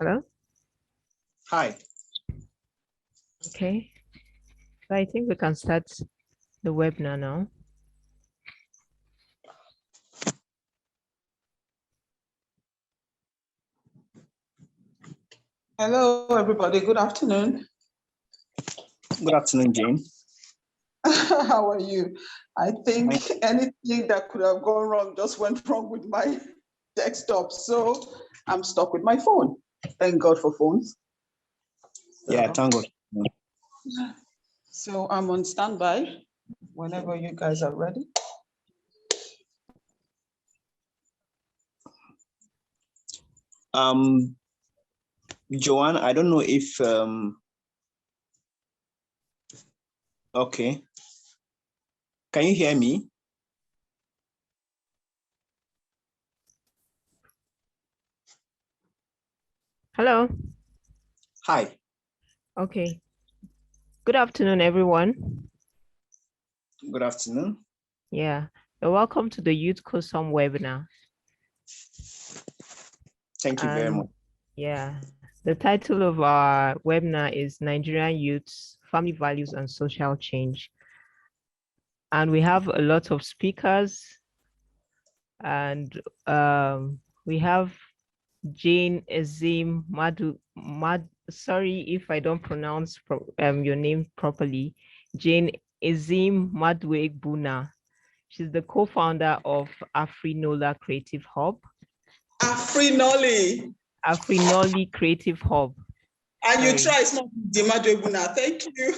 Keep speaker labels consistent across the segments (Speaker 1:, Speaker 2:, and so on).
Speaker 1: Hello?
Speaker 2: Hi.
Speaker 1: Okay. So I think we can start the webinar now.
Speaker 3: Hello, everybody. Good afternoon.
Speaker 2: Good afternoon, Jane.
Speaker 3: How are you? I think anything that could have gone wrong just went wrong with my desktop. So I'm stuck with my phone. Thank God for phones.
Speaker 2: Yeah, thank God.
Speaker 3: So I'm on standby whenever you guys are ready.
Speaker 2: Joanne, I don't know if okay. Can you hear me?
Speaker 1: Hello.
Speaker 2: Hi.
Speaker 1: Okay. Good afternoon, everyone.
Speaker 2: Good afternoon.
Speaker 1: Yeah. You're welcome to the Youthcosum Webinar.
Speaker 2: Thank you very much.
Speaker 1: Yeah. The title of our webinar is Nigerian Youths, Family Values and Social Change. And we have a lot of speakers, and we have Jane Azim sorry if I don't pronounce your name properly. Jane Azim Madwe-Buna. She's the co-founder of Afrinola Creative Hub.
Speaker 3: Afrinoli.
Speaker 1: Afrinoli Creative Hub.
Speaker 3: And you try, it's not the Madwe-Buna. Thank you.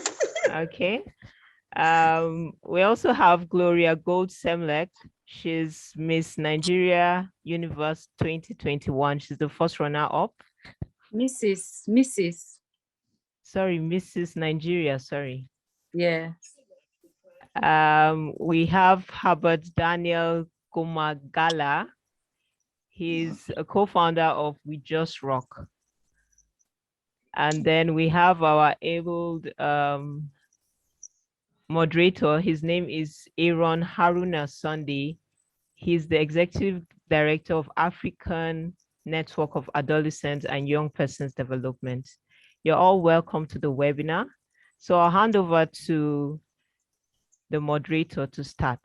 Speaker 1: Okay. We also have Gloria Gold Semlek. She's Miss Nigeria Universe 2021. She's the first runner-up.
Speaker 4: Mrs.
Speaker 1: Sorry, Mrs. Nigeria, sorry.
Speaker 4: Yeah.
Speaker 1: We have Herbert Daniel Komagala. He's a co-founder of We Just Rock. And then we have our abled moderator. His name is Aaron Haruna Sunday. He's the executive director of African Network of Adolescents and Young Persons Development. You're all welcome to the webinar. So I'll hand over to the moderator to start.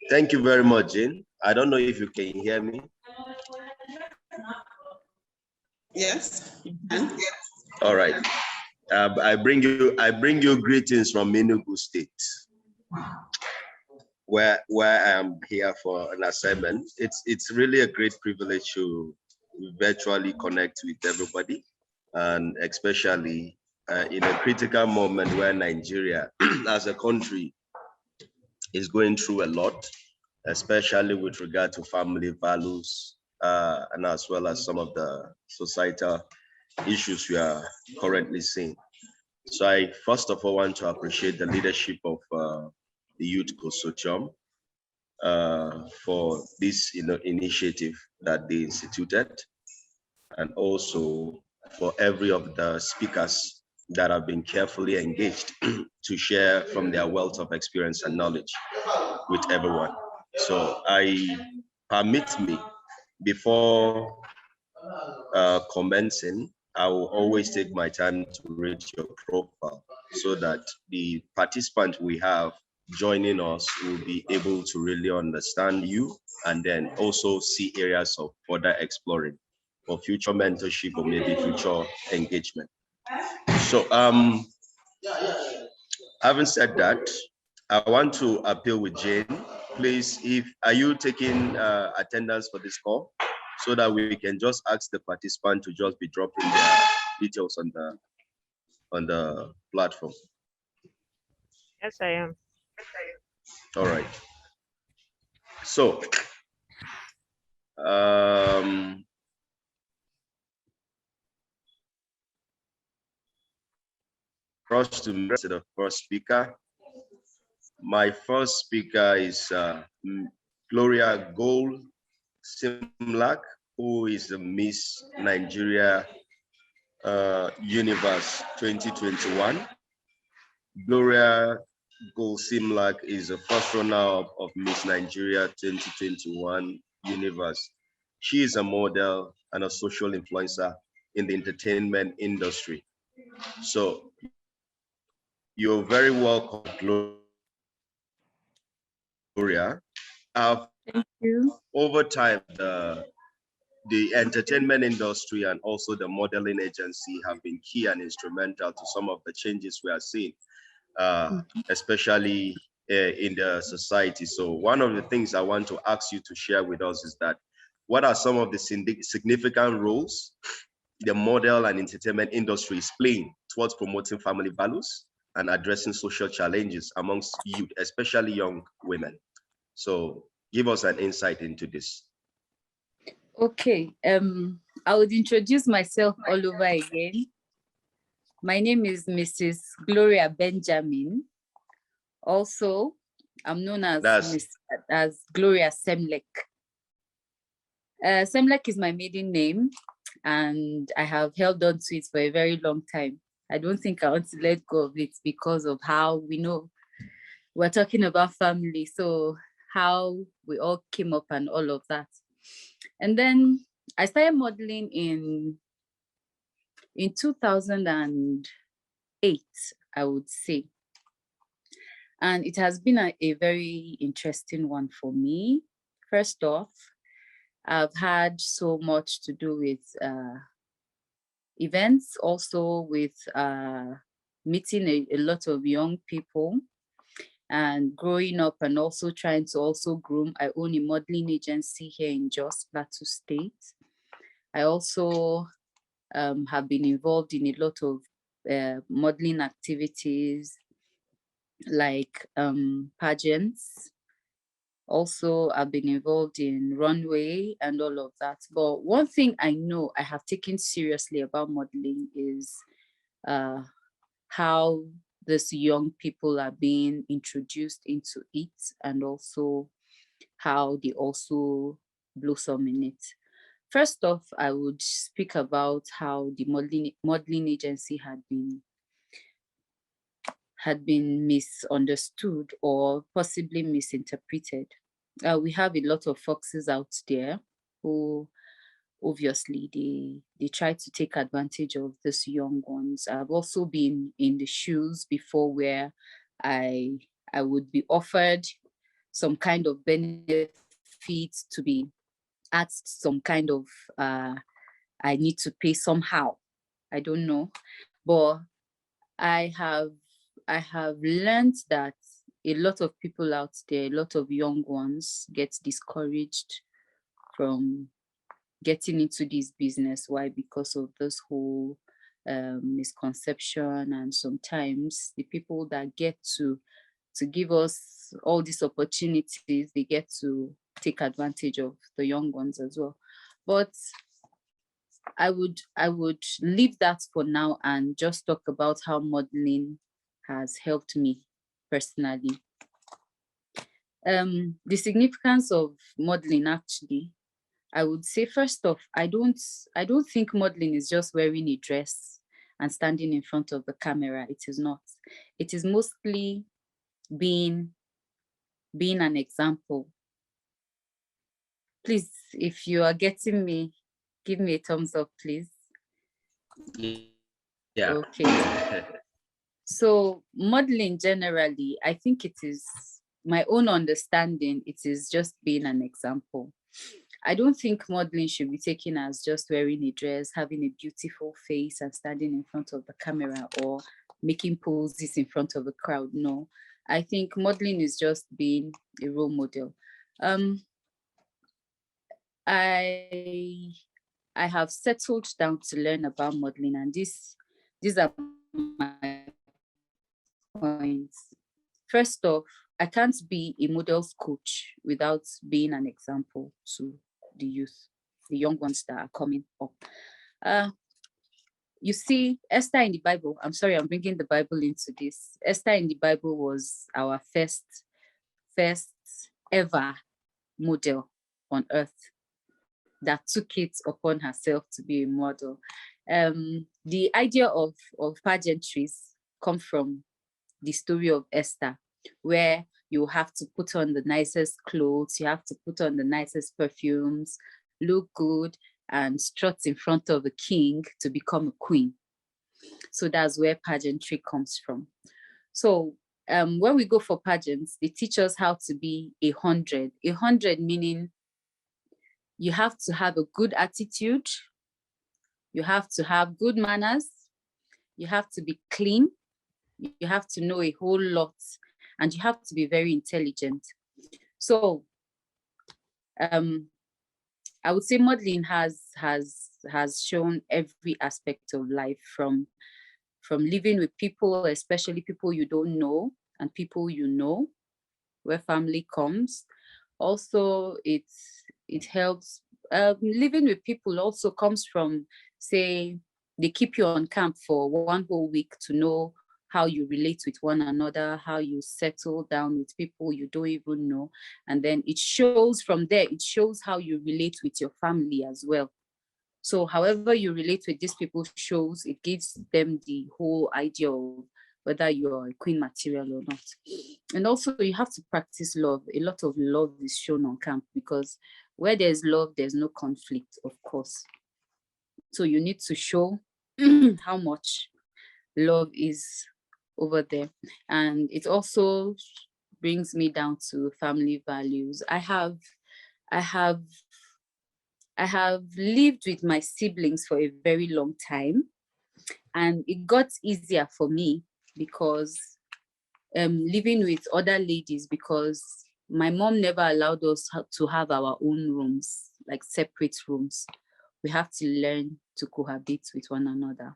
Speaker 5: Thank you very much, Jane. I don't know if you can hear me.
Speaker 3: Yes.
Speaker 5: All right. I bring you greetings from Enugu State, where I am here for an assignment. It's really a great privilege to virtually connect with everybody, and especially in a critical moment where Nigeria, as a country, is going through a lot, especially with regard to family values, and as well as some of the societal issues we are currently seeing. So I first of all want to appreciate the leadership of the Youth Consortium for this initiative that they instituted, and also for every of the speakers that have been carefully engaged to share from their wealth of experience and knowledge with everyone. So permit me, before commencing, I will always take my time to read your profile so that the participant we have joining us will be able to really understand you, and then also see areas of further exploring for future mentorship or maybe future engagement. So having said that, I want to appeal with Jane. Please, are you taking attendance for this call, so that we can just ask the participant to just be dropping their details on the platform?
Speaker 1: Yes, I am.
Speaker 5: All right. So cross to the first speaker. My first speaker is Gloria Gold Simlak, who is the Miss Nigeria Universe 2021. Gloria Simlak is a first runner-up of Miss Nigeria 2021 Universe. She is a model and a social influencer in the entertainment industry. So you're very welcome, Gloria.
Speaker 4: Thank you.
Speaker 5: Over time, the entertainment industry and also the modeling agency have been key and instrumental to some of the changes we are seeing, especially in the society. So one of the things I want to ask you to share with us is that what are some of the significant roles the model and entertainment industry is playing towards promoting family values and addressing social challenges amongst youth, especially young women? So give us an insight into this.
Speaker 4: Okay, I would introduce myself all over again. My name is Mrs. Gloria Benjamin. Also, I'm known as Gloria Semlek. Semlek is my maiden name, and I have held on to it for a very long time. I don't think I want to let go of it because of how we know we're talking about family, so how we all came up and all of that. And then I started modeling in 2008, I would say. And it has been a very interesting one for me. First off, I've had so much to do with events, also with meeting a lot of young people and growing up, and also trying to also groom. I own a modeling agency here in Jos, Plateau State. I also have been involved in a lot of modeling activities like pageants. Also, I've been involved in runway and all of that. But one thing I know I have taken seriously about modeling is how these young people are being introduced into it, and also how they also blossom in it. First off, I would speak about how the modeling agency had been misunderstood or possibly misinterpreted. We have a lot of foxes out there who obviously they try to take advantage of these young ones. I've also been in the shoes before where I would be offered some kind of benefit to be asked some kind of I need to pay somehow. I don't know, but I have learned that a lot of people out there, a lot of young ones get discouraged from getting into this business. Why? Because of this whole misconception, and sometimes the people that get to give us all these opportunities, they get to take advantage of the young ones as well. But I would leave that for now and just talk about how modeling has helped me personally. The significance of modeling, actually, I would say, first off, I don't think modeling is just wearing a dress and standing in front of the camera. It is not. It is mostly being an example. Please, if you are getting me, give me a thumbs up, please.
Speaker 5: Yeah.
Speaker 4: Okay. So modeling generally, I think it is my own understanding. It is just being an example. I don't think modeling should be taken as just wearing a dress, having a beautiful face and standing in front of the camera or making poses in front of a crowd. No, I think modeling is just being a role model. I have settled down to learn about modeling, and these are my points. First off, I can't be a model's coach without being an example to the youth, the young ones that are coming up. You see, Esther in the Bible, I'm sorry, I'm bringing the Bible into this. Esther in the Bible was our first ever model on earth that took it upon herself to be a model. The idea of pageantries come from the story of Esther. where you have to put on the nicest clothes, you have to put on the nicest perfumes, look good, and strut in front of a king to become a queen. So that's where pageantry comes from. So when we go for pageants, they teach us how to be 100. 100 meaning you have to have a good attitude, you have to have good manners, you have to be clean, you have to know a whole lot, and you have to be very intelligent. So I would say modeling has shown every aspect of life, from living with people, especially people you don't know and people you know, where family comes. Also, it helps. Living with people also comes from, say, they keep you on camp for 1 whole week to know how you relate with one another, how you settle down with people you don't even know. And then it shows from there, it shows how you relate with your family as well. So however you relate with these people shows, it gives them the whole idea of whether you're a queen material or not. And also you have to practice love. A lot of love is shown on camp, because where there's love, there's no conflict, of course. So you need to show how much love is over there. And it also brings me down to family values. I have lived with my siblings for a very long time, and it got easier for me because living with other ladies, because my mom never allowed us to have our own rooms, like separate rooms. We have to learn to cohabit with one another.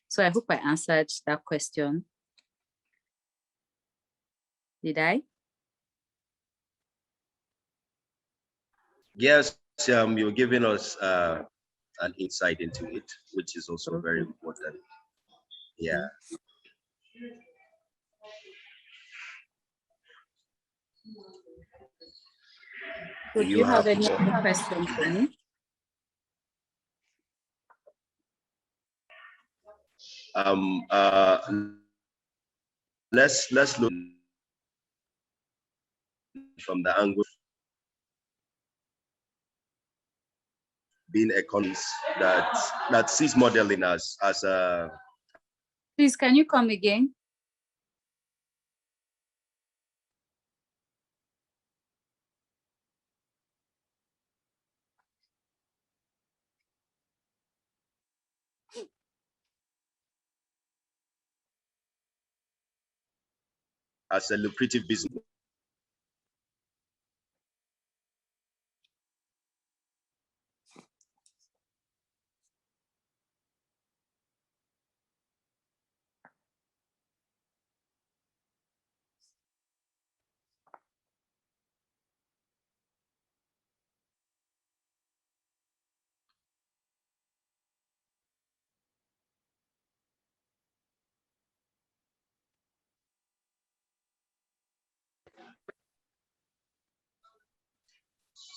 Speaker 4: So I hope I answered that question. Did I?
Speaker 5: Yes, you're giving us an insight into it, which is also very important. Yeah.
Speaker 4: So do you have any other questions for me?
Speaker 5: Let's look from the angle being economists that sees modeling as a.
Speaker 4: Please, can you come again?
Speaker 5: As a lucrative business.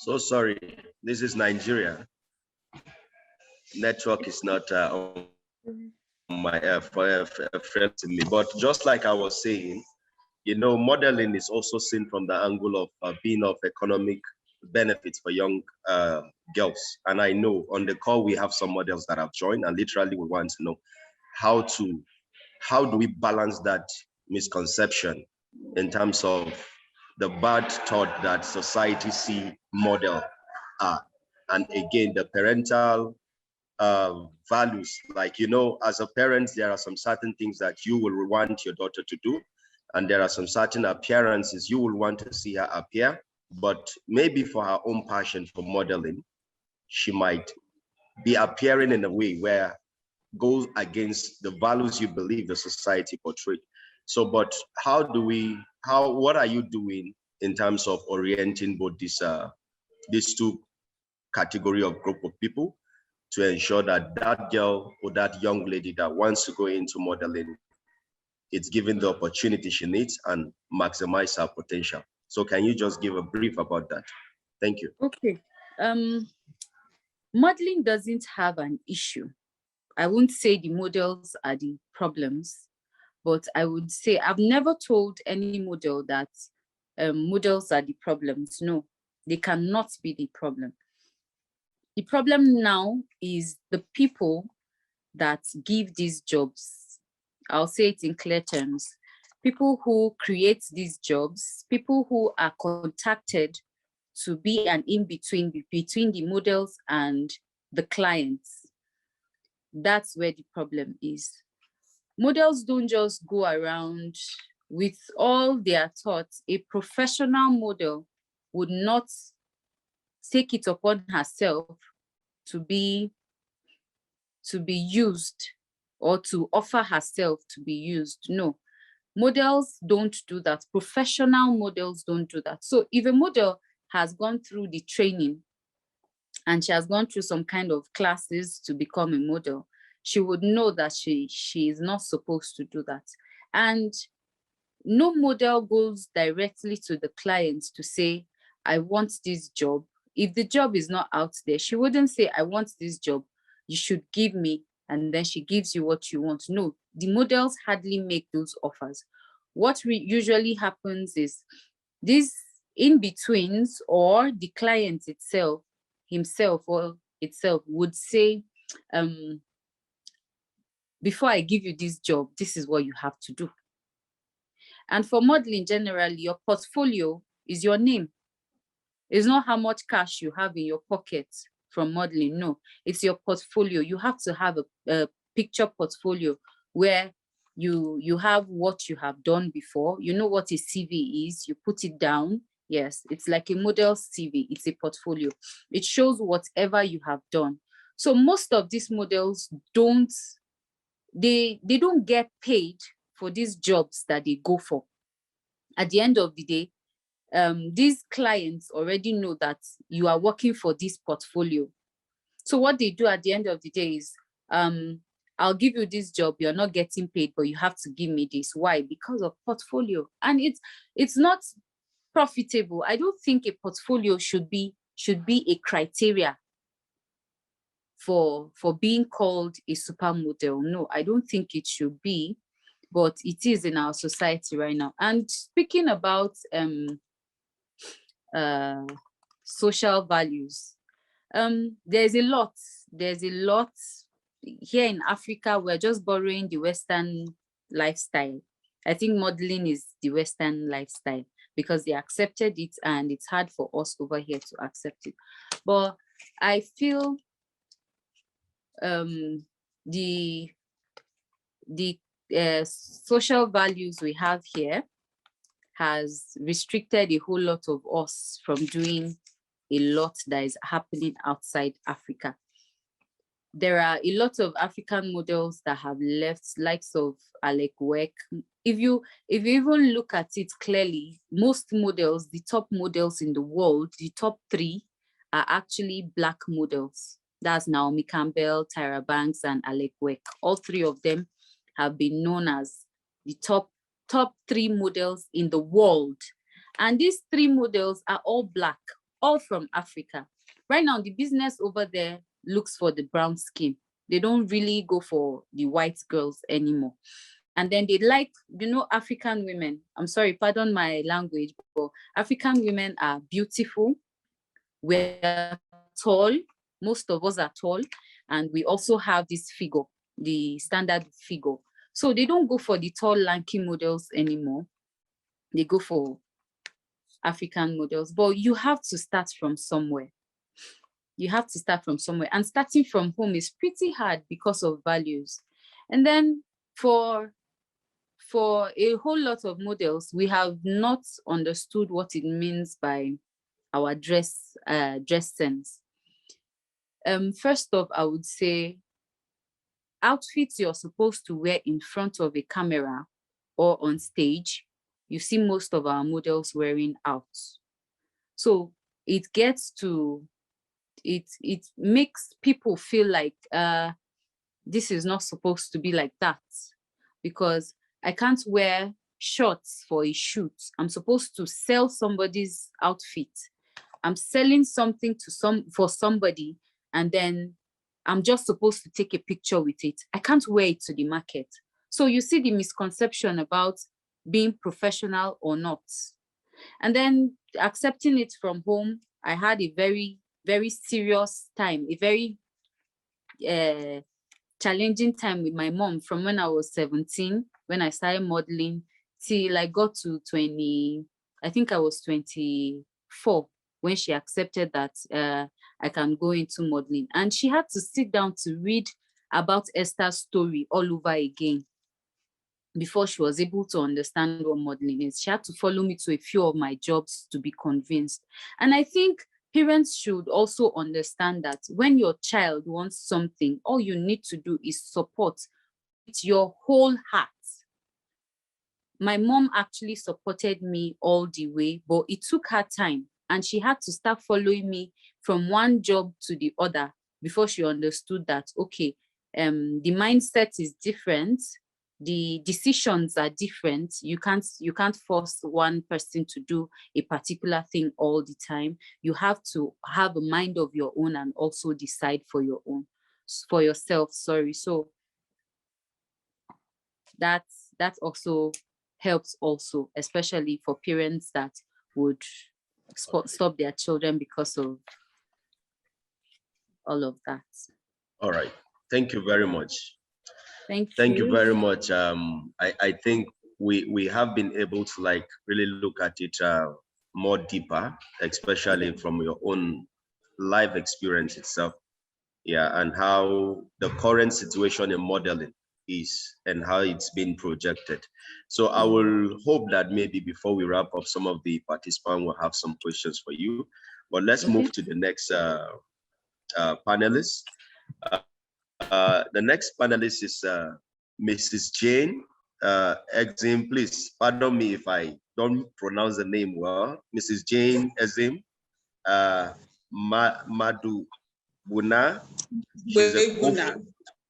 Speaker 5: So sorry, this is Nigeria. Network is not on my friend to me. But just like I was saying, you know, modeling is also seen from the angle of being of economic benefits for young girls. And I know on the call we have some models that have joined, and literally we want to know how do we balance that misconception in terms of the bad thought that society see model are, and again the parental values. Like, you know, as a parent, there are some certain things that you will want your daughter to do, and there are some certain appearances you will want to see her appear, but maybe for her own passion for modeling, she might be appearing in a way where goes against the values you believe the society portrayed. So, but what are you doing in terms of orienting both these two category of group of people to ensure that that girl or that young lady that wants to go into modeling, it's given the opportunity she needs and maximize her potential? So can you just give a brief about that? Thank you.
Speaker 4: Okay. Modeling doesn't have an issue. I won't say the models are the problems, But I would say I've never told any model that models are the problems. No, they cannot be the problem. The problem now is the people that give these jobs. I'll say it in clear terms. People who create these jobs, people who are contacted to be an in-between between the models and the clients. That's where the problem is. Models don't just go around with all their thoughts. A professional model would not take it upon herself to be used or to offer herself to be used. No, models don't do that. Professional models don't do that. So if a model has gone through the training and she has gone through some kind of classes to become a model, she would know that she is not supposed to do that. And no model goes directly to the client to say, I want this job. If the job is not out there, she wouldn't say, I want this job, you should give me, and then she gives you what you want. No, the models hardly make those offers. What usually happens is these in-betweens or the client himself or itself would say, before I give you this job, this is what you have to do. And for modeling generally, your portfolio is your name. It's not how much cash you have in your pocket from modeling. No, it's your portfolio. You have to have a picture portfolio where you have what you have done before. You know what a CV is. You put it down. Yes, it's like a model CV. It's a portfolio. It shows whatever you have done. So most of these models don't get paid for these jobs that they go for. At the end of the day, these clients already know that you are working for this portfolio. So what they do at the end of the day is, I'll give you this job, you're not getting paid, but you have to give me this. Why? Because of portfolio. And it's not profitable. I don't think a portfolio should be a criteria for being called a supermodel. No, I don't think it should be, but it is in our society right now. And speaking about social values, there's a lot here in Africa. We're just borrowing the Western lifestyle. I think modeling is the Western lifestyle because they accepted it, and it's hard for us over here to accept it. But I feel the social values we have here has restricted a whole lot of us from doing a lot that is happening outside Africa. There are a lot of African models that have left, likes of Alec Weck. If you even look at it clearly, most models, the top models in the world, the top 3 are actually Black models. That's Naomi Campbell, Tyra Banks, and Alec Weck. All 3 of them have been known as the top 3 models in the world. And these 3 models are all Black, all from Africa. Right now, the business over there looks for the brown skin. They don't really go for the white girls anymore. And then they like, African women. I'm sorry, pardon my language, but African women are beautiful. We're tall. Most of us are tall. And we also have this figure, the standard figure. So they don't go for the tall, lanky models anymore. They go for African models. But you have to start from somewhere. You have to start from somewhere. And starting from home is pretty hard because of values. And then for a whole lot of models, we have not understood what it means by our dress sense. First off, I would say outfits you're supposed to wear in front of a camera or on stage, you see most of our models wearing out. So it makes people feel like this is not supposed to be like that, because I can't wear shorts for a shoot. I'm supposed to sell somebody's outfit. I'm selling something for somebody, and then I'm just supposed to take a picture with it. I can't wear it to the market. So you see the misconception about being professional or not. And then accepting it from home, I had a very, very serious time, a very challenging time with my mom from when I was 17, when I started modeling, till I got to 20, I think I was 24 when she accepted that I can go into modeling. And she had to sit down to read about Esther's story all over again before she was able to understand what modeling is. She had to follow me to a few of my jobs to be convinced. And I think parents should also understand that when your child wants something, all you need to do is support with your whole heart. My mom actually supported me all the way, but it took her time, and she had to start following me from one job to the other before she understood that, okay, the mindset is different, the decisions are different. You can't force one person to do a particular thing all the time. You have to have a mind of your own and also decide for yourself. Sorry. So that also helps also, especially for parents that would stop their children because of all of that.
Speaker 5: All right. Thank you very much.
Speaker 4: Thank you
Speaker 5: very much. I think we have been able to like really look at it more deeper, especially from your own life experience itself. Yeah, and how the current situation in modeling is and how it's been projected. So I will hope that maybe before we wrap up, some of the participants will have some questions for you. But let's move to the next panelist. The next panelist is Mrs. Jane Exim. Please pardon me if I don't pronounce the name well. Mrs. Jane Exim Madu Buna. She's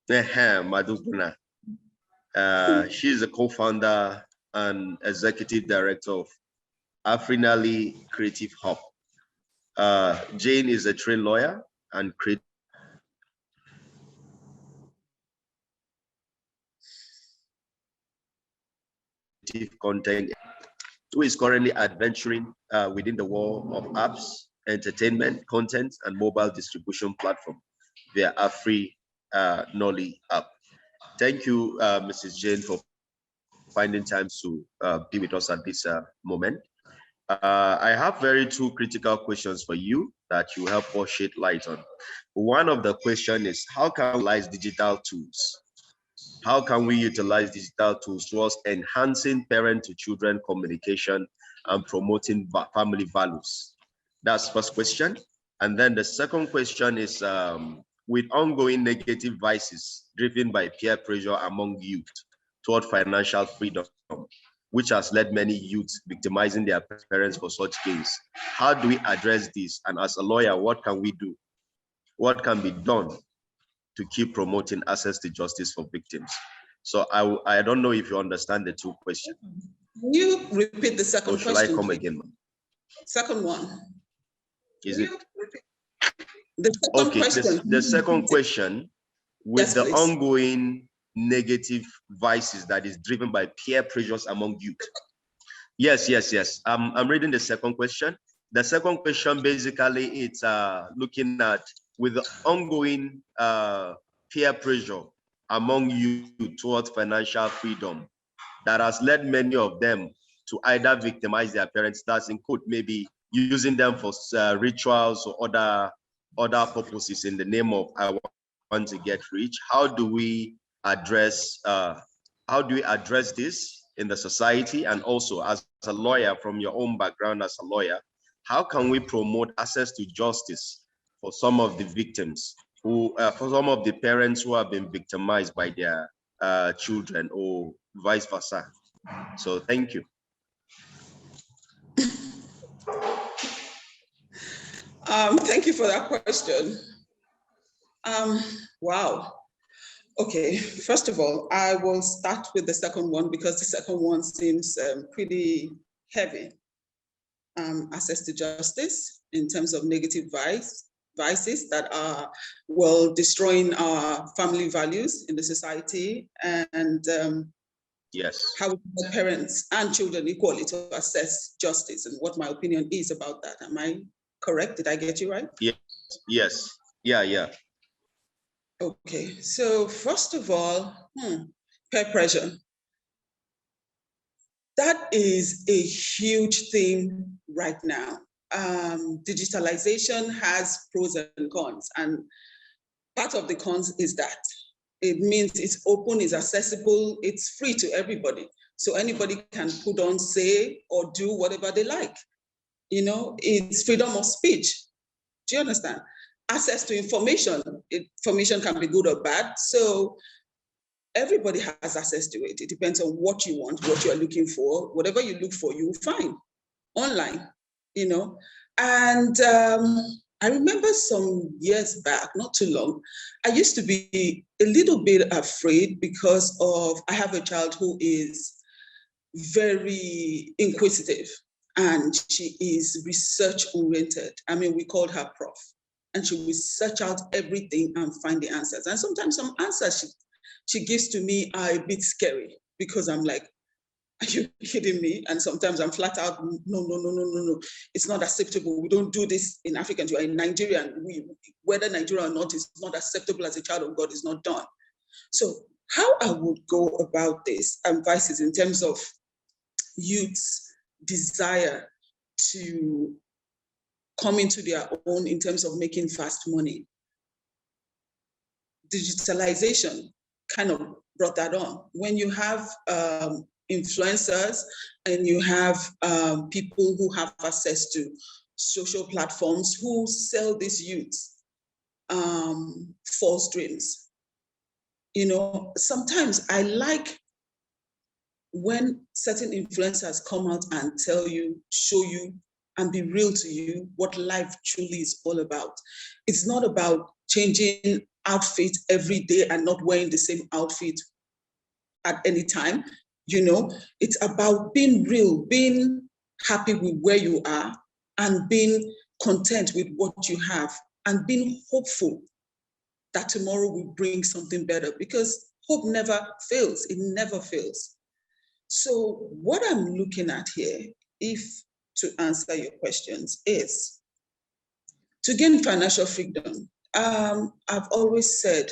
Speaker 5: Madu Buna. She's a co-founder and executive director of Afrinali Creative Hub. Jane is a trained lawyer and creative content, who is currently adventuring within the world of apps, entertainment, content, and mobile distribution platform via Afrinali app. Thank you, Mrs. Jane, for finding time to be with us at this moment. I have two critical questions for you that you help us shed light on. One of the questions is, how can we utilize digital tools? How can we utilize digital tools towards enhancing parent to children communication and promoting family values? That's the first question. And then the second question is, with ongoing negative vices driven by peer pressure among youth toward financial freedom, which has led many youths victimizing their parents for such gains, how do we address this? And as a lawyer, what can we do? What can be done to keep promoting access to justice for victims? So I don't know if you understand the two questions.
Speaker 3: Can you repeat the second question?
Speaker 5: Or shall I come again?
Speaker 3: Second one.
Speaker 5: Is it?
Speaker 3: The second question.
Speaker 5: The second question, with the ongoing negative vices that is driven by peer pressures among youth. Yes. I'm reading the second question. The second question, basically, it's looking at with the ongoing peer pressure among youth towards financial freedom that has led many of them to either victimize their parents, that's in quote, maybe using them for rituals or other purposes in the name of I want to get rich. How do we address this in the society? And also, as a lawyer, from your own background as a lawyer, how can we promote access to justice for some of the victims who, for some of the parents who have been victimized by their children, or vice versa? So thank you.
Speaker 3: Thank you for that question. Wow. Okay, first of all, I will start with the second one because the second one seems pretty heavy. Access to justice in terms of negative vice vices that are, well, destroying our family values in the society, and
Speaker 5: Yes.
Speaker 3: how parents and children equally to assess justice, and what my opinion is about that. Am I correct? Did I get you right?
Speaker 5: Yes. Yes. Yeah.
Speaker 3: Okay, so first of all, peer pressure. That is a huge thing right now. Digitalization has pros and cons, and part of the cons is that it means it's open, it's accessible, it's free to everybody. So anybody can put on, say, or do whatever they like. You know, it's freedom of speech. Do you understand? Access to information. Information can be good or bad. So everybody has access to it. It depends on what you want, what you're looking for. Whatever you look for, you will find online, you know. And I remember some years back, not too long, I used to be a little bit afraid because I have a child who is very inquisitive, and she is research oriented. I mean, we called her Prof. And she will search out everything and find the answers. And sometimes some answers she gives to me are a bit scary, because I'm like, are you kidding me? And sometimes I'm flat out, no. It's not acceptable. We don't do this in Africans. You are in Nigerian. Whether Nigerian or not, is not acceptable as a child of God, is not done. So how I would go about this advice is in terms of youth's desire to come into their own in terms of making fast money. Digitalization kind of brought that on. When you have influencers and you have people who have access to social platforms who sell these youths false dreams. You know, sometimes I like when certain influencers come out and tell you, show you, and be real to you what life truly is all about. It's not about changing outfit every day and not wearing the same outfit at any time. You know, it's about being real, being happy with where you are, and being content with what you have, and being hopeful that tomorrow will bring something better, because hope never fails. It never fails. So what I'm looking at here, if to answer your questions, is to gain financial freedom. I've always said,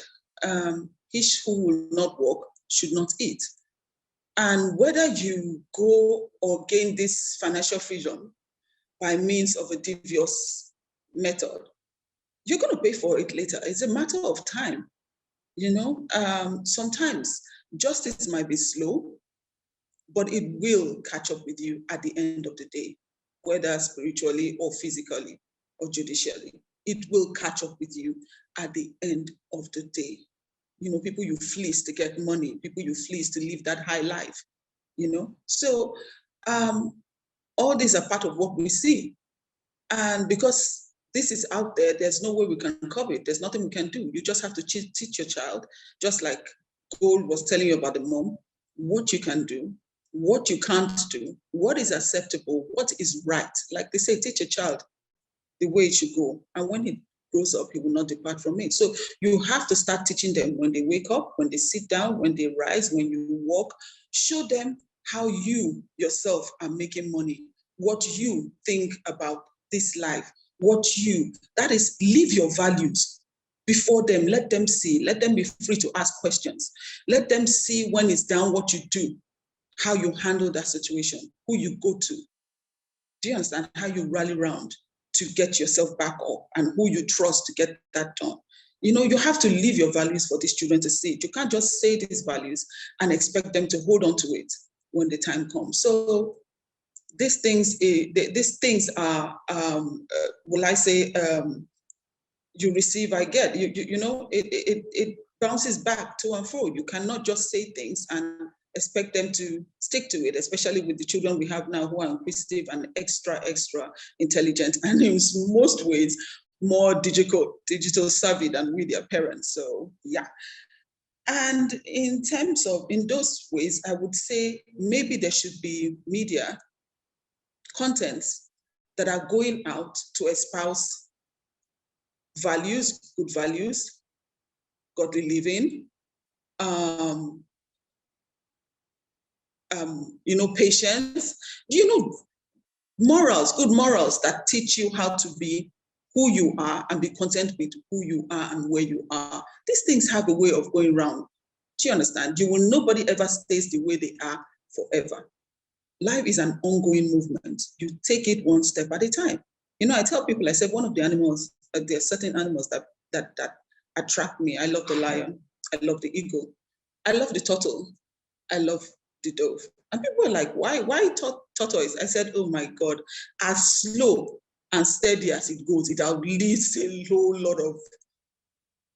Speaker 3: he who will not work should not eat. And whether you go or gain this financial freedom by means of a devious method, you're going to pay for it later. It's a matter of time. You know, sometimes justice might be slow, but it will catch up with you at the end of the day, whether spiritually or physically or judicially. It will catch up with you at the end of the day. You know, people you fleece to get money, people you fleece to live that high life, you know? So all these are part of what we see. And because this is out there, there's no way we can cover it. There's nothing we can do. You just have to teach your child, just like Gold was telling you about the mom, what you can do, what you can't do, what is acceptable, what is right. Like they say, teach a child the way it should go. And when he grows up, he will not depart from it. So you have to start teaching them when they wake up, when they sit down, when they rise, when you walk. Show them how you yourself are making money, what you think about this life, that is, live your values before them. Let them see, let them be free to ask questions. Let them see when it's down what you do, how you handle that situation, who you go to. Do you understand? How you rally around to get yourself back up, and who you trust to get that done. You know, you have to live your values for these children to see it. You can't just say these values and expect them to hold on to it when the time comes. So these things are, will I say, you receive, I get. You know, it bounces back to and fro. You cannot just say things and expect them to stick to it, especially with the children we have now who are inquisitive and extra intelligent, and in most ways more digital savvy than we, their parents. So yeah. And in terms of, in those ways, I would say maybe there should be media contents that are going out to espouse values, good values, godly living, patience, morals, good morals that teach you how to be who you are and be content with who you are and where you are. These things have a way of going round. Do you understand? Nobody ever stays the way they are forever. Life is an ongoing movement. You take it one step at a time. I tell people, I said, one of the animals, there are certain animals that attract me. I love the lion. I love the eagle. I love the turtle. I love the dove. And people are like, why tortoise? I said, oh my God, as slow and steady as it goes, it outlives a whole lot of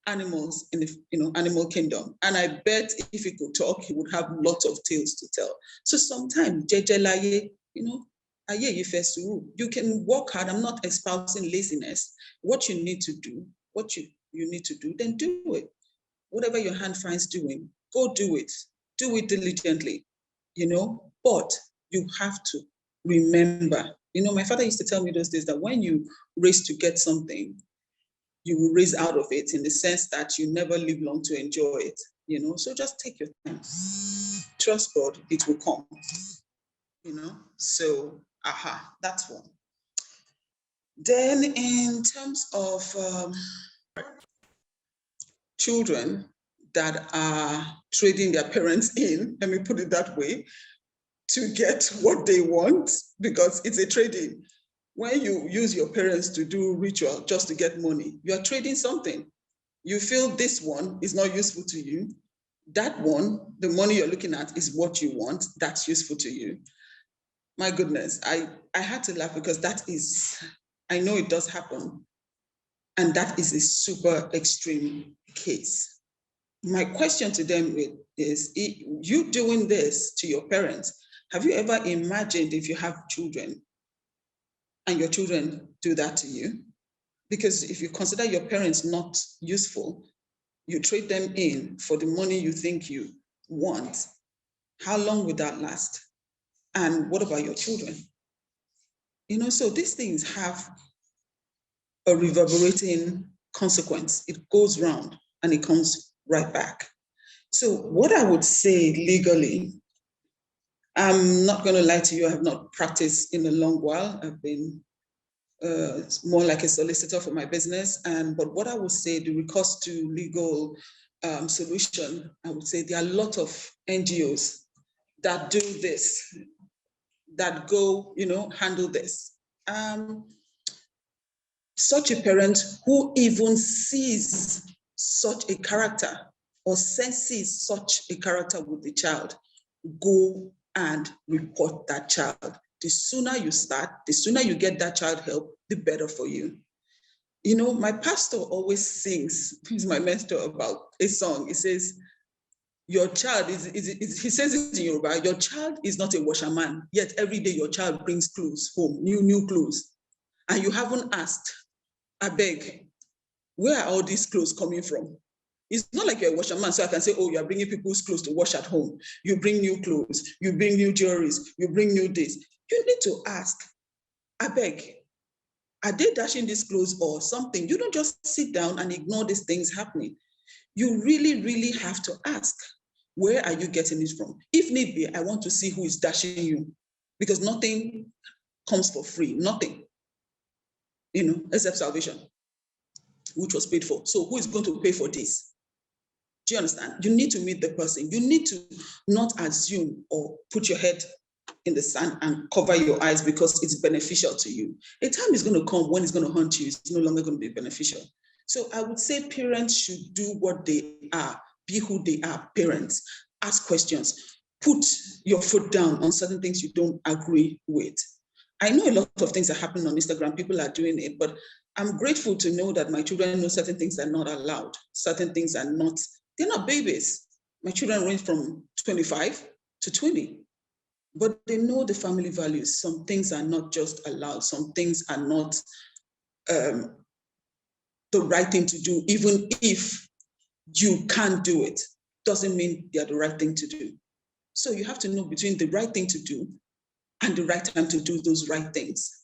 Speaker 3: animals in the animal kingdom. And I bet if he could talk, he would have lots of tales to tell. So sometimes, jejelaye, you can work hard. I'm not espousing laziness. What you need to do, then do it. Whatever your hand finds doing, go do it. Do it diligently, but you have to remember. My father used to tell me those days that when you race to get something, you will race out of it, in the sense that you never live long to enjoy it, So just take your time. Trust God, it will come, So, that's one. Then in terms of children that are trading their parents in, let me put it that way, to get what they want, because it's a trading. When you use your parents to do ritual just to get money, you're trading something. You feel this one is not useful to you. That one, the money you're looking at, is what you want. That's useful to you. My goodness, I had to laugh, because I know it does happen. And that is a super extreme case. My question to them is, you doing this to your parents, have you ever imagined if you have children and your children do that to you? Because if you consider your parents not useful, you trade them in for the money you think you want, how long would that last? And what about your children? So these things have a reverberating consequence. It goes round and it comes right back. So what I would say legally, I'm not going to lie to you, I have not practiced in a long while. I've been more like a solicitor for my business. But what I would say, the recourse to legal solution, I would say there are a lot of NGOs that do this, that go, handle this. Such a parent who even sees such a character or senses such a character with the child, go and report that child. The sooner you start, the sooner you get that child help, the better for you. My pastor always sings, he's my mentor, about a song. He says, your child he says it in Yoruba, your child is not a washerman, yet every day your child brings clothes home, new clothes. And you haven't asked, I beg, where are all these clothes coming from? It's not like you're a washerman, so I can say, oh, you're bringing people's clothes to wash at home. You bring new clothes, you bring new jewelries, you bring new this. You need to ask, I beg, are they dashing these clothes or something? You don't just sit down and ignore these things happening. You really, really have to ask, where are you getting this from? If need be, I want to see who is dashing you, because nothing comes for free, nothing, except salvation, which was paid for. So who is going to pay for this? Do you understand? You need to meet the person. You need to not assume or put your head in the sand and cover your eyes because it's beneficial to you. A time is going to come when it's going to haunt you. It's no longer going to be beneficial. So I would say parents should do what they are, be who they are, parents. Ask questions. Put your foot down on certain things you don't agree with. I know a lot of things are happening on Instagram. People are doing it, but I'm grateful to know that my children know certain things are not allowed. Certain things are not, they're not babies. My children range from 25 to 20, but they know the family values. Some things are not just allowed. Some things are not the right thing to do. Even if you can't do it, doesn't mean they're the right thing to do. So you have to know between the right thing to do and the right time to do those right things.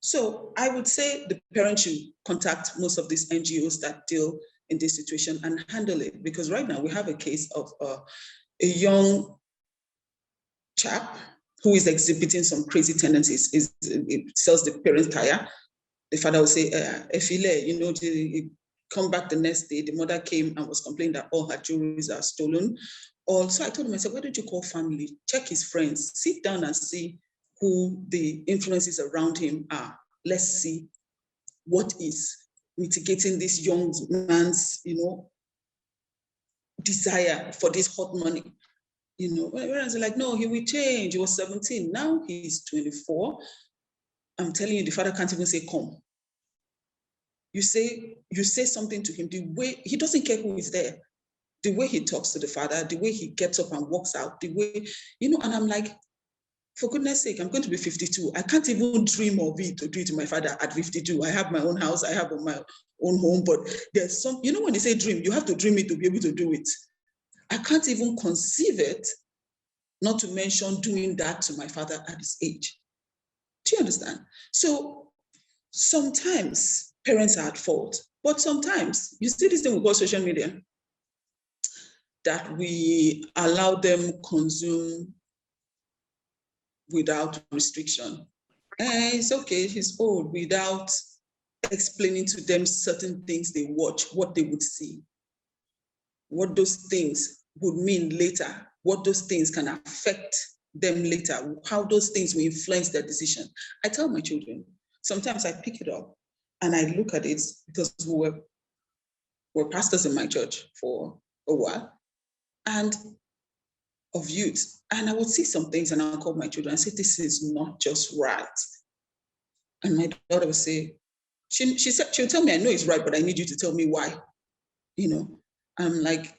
Speaker 3: So I would say the parents should contact most of these NGOs that deal in this situation and handle it, because right now we have a case of a young chap who is exhibiting some crazy tendencies. It sells the parent tire. The father will say, Efile, you know, come back the next day. The mother came and was complaining that all her jewelries are stolen. Also, I told him, I said, why don't you call family? Check his friends, sit down and see who the influences around him are. Let's see what is mitigating this young man's, you know, desire for this hot money. You know, parents are like, no, he will change. He was 17, now he's 24. I'm telling you, the father can't even say, come. You say something to him, the way, he doesn't care who is there. The way he talks to the father, the way he gets up and walks out, the way, you know, and I'm like, for goodness sake, I'm going to be 52. I can't even dream of it to do it to my father at 52. I have my own house, I have my own home, but there's some, you know, when they say dream, you have to dream it to be able to do it. I can't even conceive it, not to mention doing that to my father at his age. Do you understand? So sometimes parents are at fault, but sometimes you see this thing we call social media, that we allow them consume without restriction. It's okay, he's old, without explaining to them certain things they watch, what they would see, what those things would mean later, what those things can affect them later, how those things will influence their decision. I tell my children, sometimes I pick it up and I look at it, because we were pastors in my church for a while, and of youth. And I would see some things and I'll call my children and say, this is not just right. And my daughter would say, she said, she'll tell me, I know it's right, but I need you to tell me why. You know, I'm like,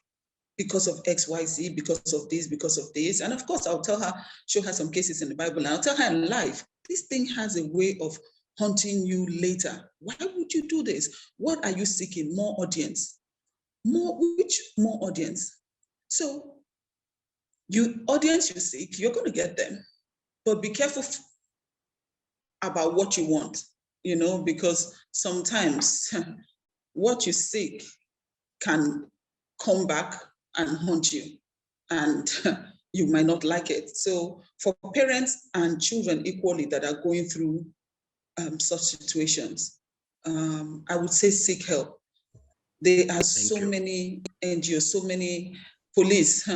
Speaker 3: because of X, Y, Z, because of this. And of course, I'll tell her, show her some cases in the Bible, and I'll tell her in life, this thing has a way of haunting you later. Why would you do this? What are you seeking? More audience? Which more audience? So audience you seek, you're going to get them, but be careful about what you want, you know, because sometimes what you seek can come back and haunt you, and you might not like it. So for parents and children equally that are going through such situations, I would say seek help. There are so many NGOs, so many police.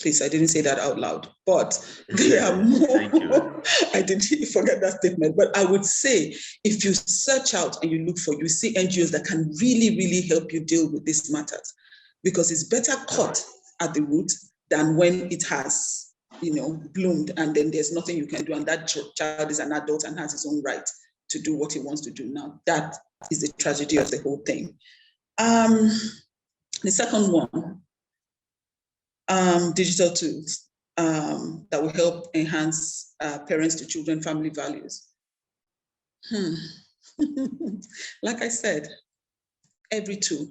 Speaker 3: Please, I didn't say that out loud, but there are more. I didn't forget that statement, but I would say if you search out and you look for, you see NGOs that can really, really help you deal with these matters, because it's better caught at the root than when it has, you know, bloomed and then there's nothing you can do, and that child is an adult and has his own right to do what he wants to do now. That is the tragedy of the whole thing. The second one, digital tools that will help enhance parents to children family values. Like I said, every tool,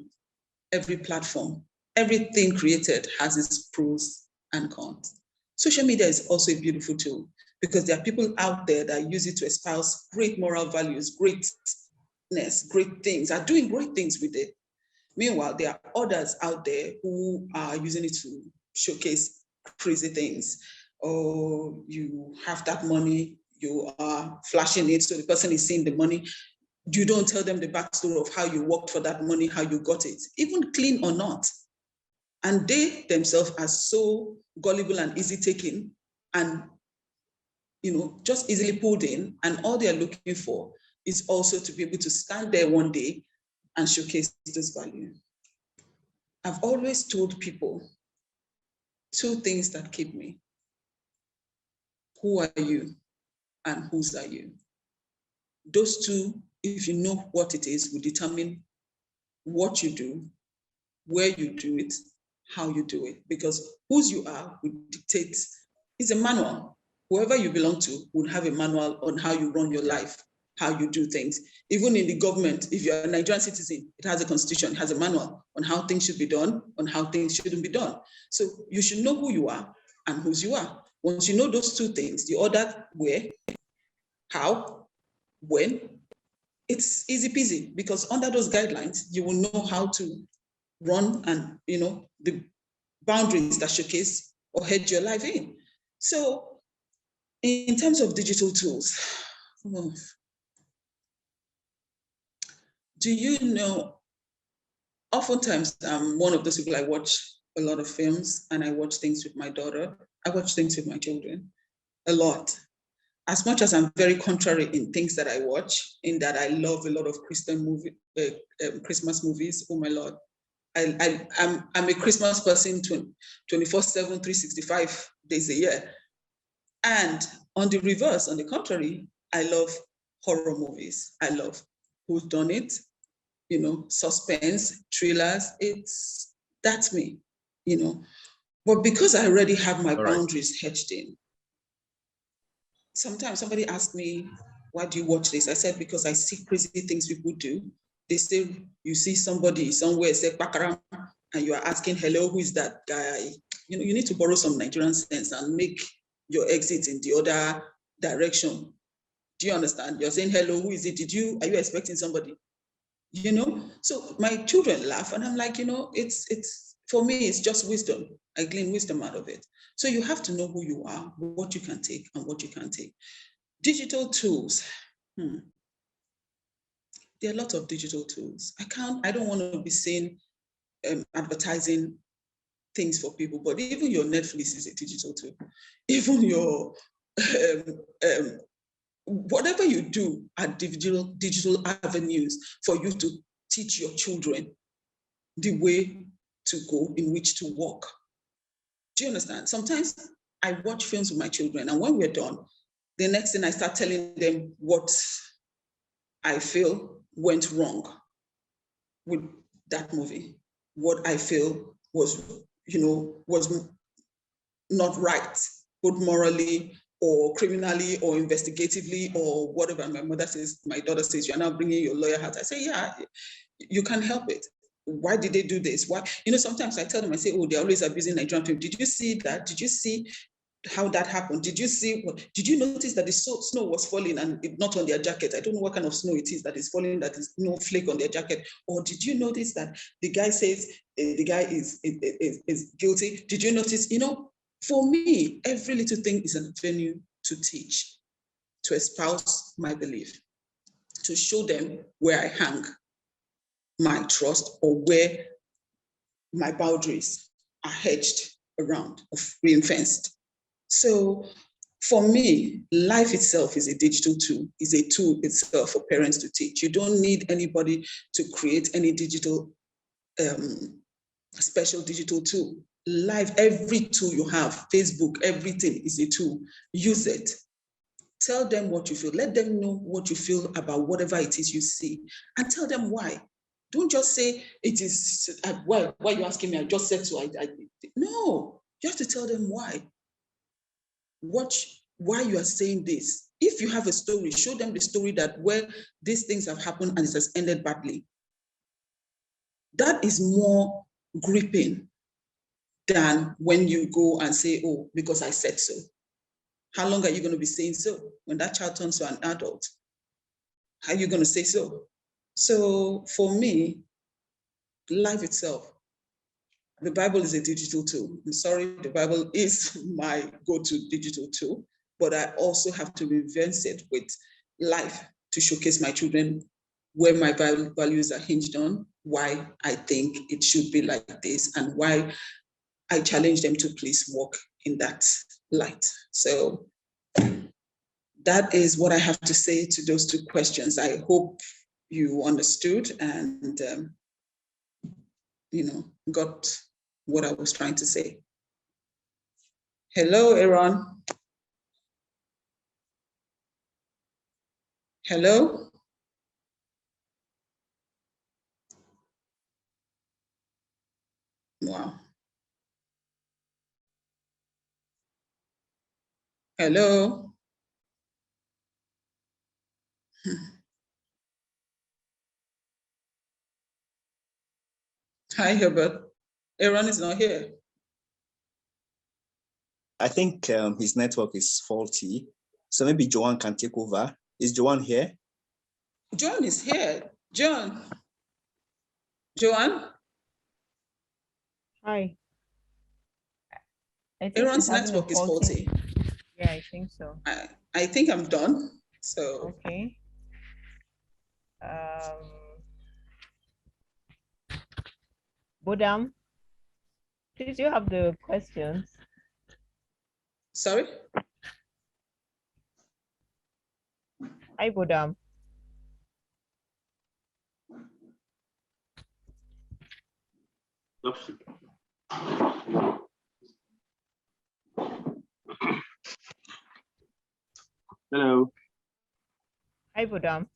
Speaker 3: every platform, everything created has its pros and cons. Social media is also a beautiful tool, because there are people out there that use it to espouse great moral values, greatness, great things, are doing great things with it. Meanwhile, there are others out there who are using it to showcase crazy things. Oh, you have that money, you are flashing it, so the person is seeing the money. You don't tell them the backstory of how you worked for that money, how you got it, even clean or not. And they themselves are so gullible and easy taken, and you know, just easily pulled in, and all they're looking for is also to be able to stand there one day and showcase this value. I've always told people two things that keep me. Who are you and whose are you? Those two, if you know what it is, will determine what you do, where you do it, how you do it. Because whose you are will dictate, it's a manual. Whoever you belong to would have a manual on how you run your life, how you do things. Even in the government, if you're a Nigerian citizen, it has a constitution, it has a manual on how things should be done, on how things shouldn't be done. So you should know who you are and whose you are. Once you know those two things, the other where, how, When? It's easy peasy, because under those guidelines, you will know how to run and, the boundaries that showcase or head your life in. So in terms of digital tools, do you know, oftentimes I'm one of those people, I watch a lot of films and I watch things with my daughter. I watch things with my children a lot. As much as I'm very contrary in things that I watch, in that I love a lot of Christmas movies, oh my Lord. I'm a Christmas person 24/7, 365 days a year. And on the reverse, on the contrary, I love horror movies. I love whodunit, suspense, thrillers. That's me, But because I already have my boundaries hedged in, sometimes somebody asked me, why do you watch this? I said, because I see crazy things people do. They say, you see somebody somewhere say, Bakaram, and you are asking, hello, who is that guy? You need to borrow some Nigerian sense and make your exit in the other direction. Do you understand? You're saying, hello, who is it? Are you expecting somebody? So my children laugh and I'm like, it's for me, it's just wisdom. I glean wisdom out of it. So you have to know who you are, what you can take and what you can't take. Digital tools. There are a lot of digital tools. I don't want to be saying advertising things for people, but even your Netflix is a digital tool. Even your whatever you do are digital avenues for you to teach your children the way to go in which to walk. Do you understand? Sometimes I watch films with my children, and when we're done, the next thing I start telling them what I feel went wrong with that movie, what I feel was not right, both morally or criminally or investigatively or whatever. My daughter says, you're now bringing your lawyer hat. I say, yeah, you can't help it. Why did they do this? Why? Sometimes I tell them, I say, oh, they're always abusing Nigerian film. Did you see that? Did you see how that happened? Did you notice that the snow was falling and not on their jacket? I don't know what kind of snow it is that is falling, that is no flake on their jacket. Or did you notice that the guy says the guy is guilty? Did you notice? For me, every little thing is a venue to teach, to espouse my belief, to show them where I hang my trust or where my boundaries are hedged around, or ring-fenced. So for me, life itself is a digital tool, is a tool itself for parents to teach. You don't need anybody to create any digital, special digital tool. Life, every tool you have, Facebook, everything is a tool. Use it. Tell them what you feel. Let them know what you feel about whatever it is you see, and tell them why. Don't just say it is, why are you asking me? I just said so. No, you have to tell them why. Why you are saying this. If you have a story, show them the story that where these things have happened and it has ended badly. That is more gripping than when you go and say, oh, because I said so. How long are you going to be saying so? When that child turns to an adult, how are you going to say so? So for me, life itself, the Bible is a digital tool. I'm sorry, the Bible is my go-to digital tool, but I also have to reverse it with life to showcase my children where my values are hinged on, why I think it should be like this, and why I challenge them to please walk in that light. So that is what I have to say to those two questions. I hope you understood and got what I was trying to say. Hello, Aaron. Hello? Wow. Hello? Hi, Herbert. Aaron is not here.
Speaker 2: I think his network is faulty. So maybe Joanne can take over. Is Joanne here?
Speaker 3: John is here. John. Joanne?
Speaker 1: Hi. I think
Speaker 3: Aaron's
Speaker 1: she's having a
Speaker 3: network is faulty.
Speaker 1: Yeah, I think so.
Speaker 3: I think I'm done. So
Speaker 1: Okay. Bodam, please, you have the questions.
Speaker 3: sorry.
Speaker 1: Hi, Bodam.
Speaker 6: Hello.
Speaker 1: Hi, Bodam.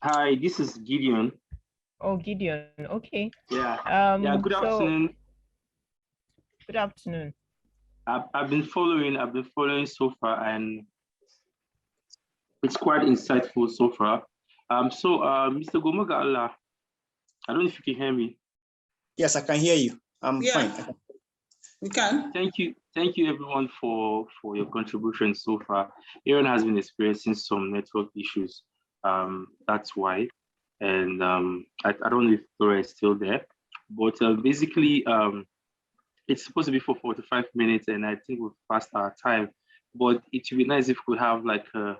Speaker 6: Hi, this is Gideon.
Speaker 1: Oh, Gideon. Okay.
Speaker 6: Yeah. Good
Speaker 1: So,
Speaker 6: afternoon.
Speaker 1: Good afternoon.
Speaker 6: I've been following so far, and it's quite insightful so far. Mr. Gomagala, I don't know if you can hear me.
Speaker 2: Yes, I can hear you. I'm fine.
Speaker 3: We can.
Speaker 6: Thank you everyone for your contribution so far. Aaron has been experiencing some network issues. That's why. And I don't know if Laura is still there, but basically it's supposed to be for 45 minutes, and I think we've passed our time. But it would be nice if we have like a